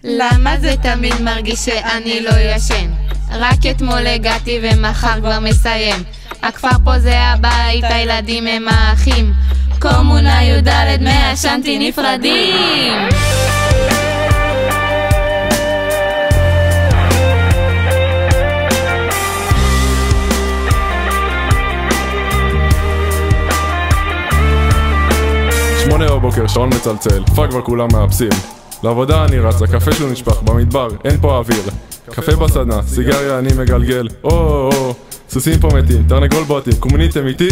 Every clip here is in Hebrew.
למה זה תמיד מרגיש שאני לא ישן? רק אתמול הגעתי ומחר כבר מסיים. הכפר פה זה הבית, הילדים הם האחים. קומונה י"ד מעשנתי נפרדים. בבוקר, שעון מצלצל, כבר כולם מאפסים. לעבודה אני רץ, הקפה שלו נשפך במדבר, אין פה אוויר. קפה בסדנה, סיגריה אני מגלגל. סוסים פה מתים, תרנגול בוטים, קומוניתם איתי?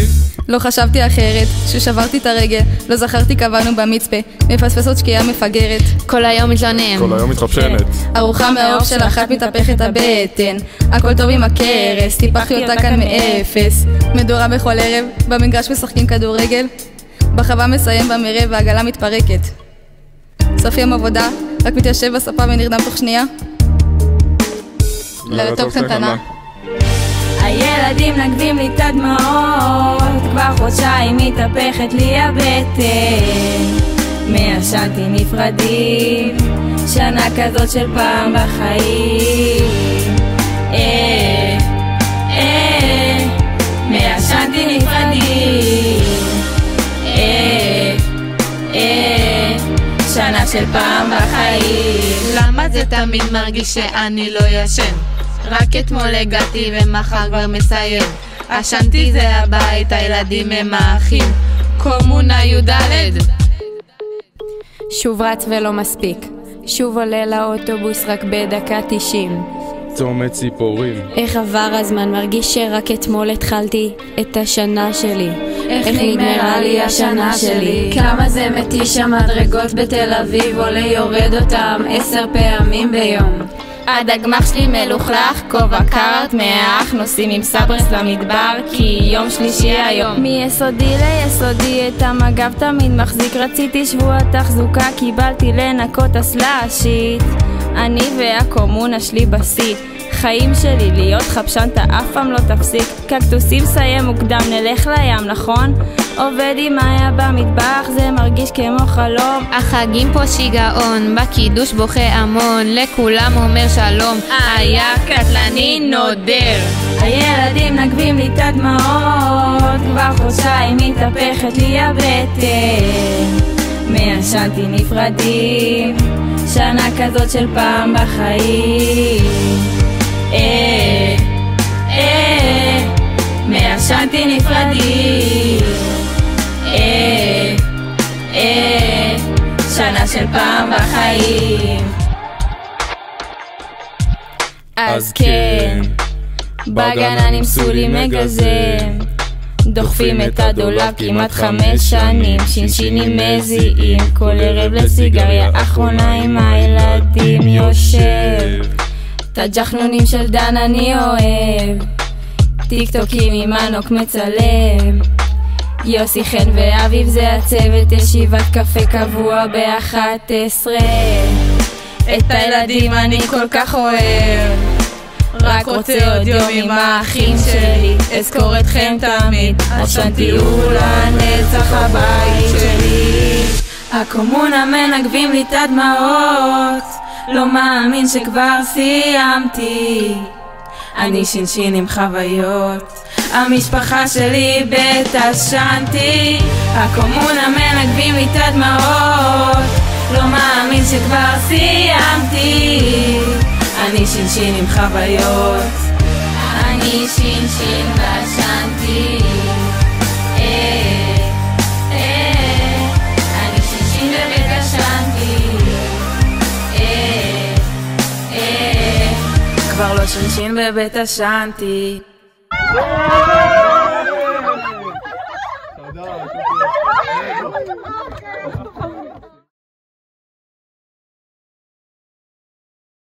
לא חשבתי אחרת, ששברתי את הרגל, לא זכרתי קבענו במצפה, מפספסות שקיעה מפגרת. כל היום מתלונן, כל היום מתחפשנת. ארוחה מהאוף של אחת מתהפכת הבטן, הכל טוב עם הכרס, טיפחתי אותה כאן מאפס. מדורה בכל ערב, במגרש משחקים כדורגל, בחווה מסיים במראה והעגלה מתפרקת. סוף יום עבודה, רק מתיישב בספה ונרדם תוך שנייה. לילה טוב קטנטנה. הילדים נגבים לי את הדמעות, כבר חודשיים מתהפכת לי הבטן. מעשנתי נפרדים, שנה כזאת של פעם בחיים. מעשנתי נפרדים, שנה של פעם בחיים. למה זה תמיד מרגיש שאני לא ישן? רק אתמול הגעתי ומחר כבר מסיים. עשנתי זה הבית, הילדים הם האחים. קומונה י"ד. שוב רץ ולא מספיק, שוב עולה לאוטובוס רק בדקה 90. צומת ציפורים. איך עבר הזמן, מרגיש שרק אתמול התחלתי את השנה שלי. איך נגמרה לי השנה שלי. כמה זה מתיש המדרגות בתל אביב, עולה יורד אותם 10 פעמים ביום. עד הגמח שלי מלוכלך, כובע קארט מאח, נוסעים עם סברס למדבר, כי יום שלישי היום. מיסודי ליסודי את המגב תמיד מחזיק, רציתי שבוע תחזוקה, קיבלתי לנקות הסלאשית. אני והקומונה שלי בסית, חיים שלי להיות חפשנתה אף פעם לא תפסיק. קקטוסים סיים מוקדם, נלך לים נכון? עובד עם מאיה במטבח, זה מרגיש כמו חלום. החגים פה שיגעון, בקידוש בוכה המון, לכולם אומר שלום, היה קטלני נודר. הילדים נגבים לי את הדמעות, כבר חודשיים מתהפכת לי הבטן. מעשנתי נפרדים, שנה כזאת של פעם בחיים. מעשנתי נפרדים, שנה של פעם בחיים. אז כן, בגנה נימסו לי מגזם, דוחפים את הדולב כמעט 5 שנים, שינשינים מזיעים כל ערב לסיגריה אחרונה עם הילדים יושב. את הג'חנונים של דן אני אוהב, טיק טוקים עם מנוק מצלם, יוסי חן ואביב זה הצוות, ישיבת קפה קבוע ב-11. את הילדים אני כל כך אוהב, רק רוצה עוד יום עם האחים שלי, אזכור אתכם תמיד, עשנתי ולנצח הבית שלי. הקומונה מנגבים לי את הדמעות, לא מאמין שכבר סיימתי, אני שינשין עם חוויות, המשפחה שלי בית עשנתי. הקומונה מנגבים לי את הדמעות, לא מאמין שכבר סיימתי, אני שינשין עם חוויות, אני שינשין ועשנתי. אני שינשין ובית עשנתי, כבר לא שינשין בבית עשנתי. תודה.